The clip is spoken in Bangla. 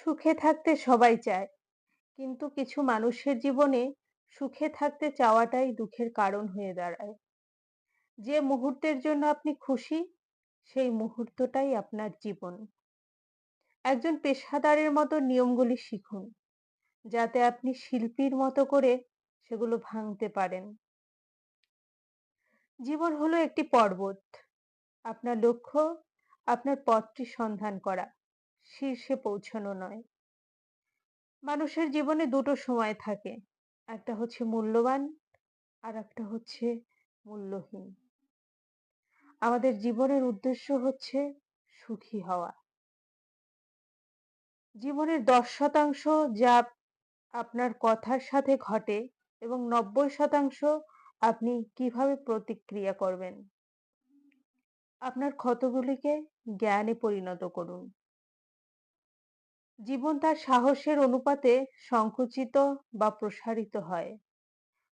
সুখে থাকতে সবাই চায়, কিন্তু কিছু মানুষের জীবনে সুখে থাকতে চাওয়াটাই দুঃখের কারণ হয়ে দাঁড়ায়। যে মুহূর্তের জন্য আপনি খুশি, সেই মুহূর্তটাই আপনার জীবন। একজন পেশাদারের মতো নিয়মগুলি শিখুন, যাতে আপনি শিল্পীর মতো করে সেগুলো ভাঙতে পারেন। জীবন হলো একটি পর্বত। আপনার লক্ষ্য আপনার পথটি সন্ধান করা, শীর্ষে পৌঁছানো নয়। মানুষের জীবনে দুটো সময় থাকে, একটা হচ্ছে মূল্যবান আর একটা হচ্ছে মূল্যহীন। আমাদের জীবনের উদ্দেশ্য হচ্ছে সুখী হওয়া। জীবনের 10% যা আপনার কথার সাথে ঘটে এবং 90% আপনি কিভাবে প্রতিক্রিয়া করবেন। আপনার ক্ষতগুলিকে জ্ঞানে পরিণত করুন। জীবন তার সাহসের অনুপাতে সংকুচিত বা প্রসারিত হয়।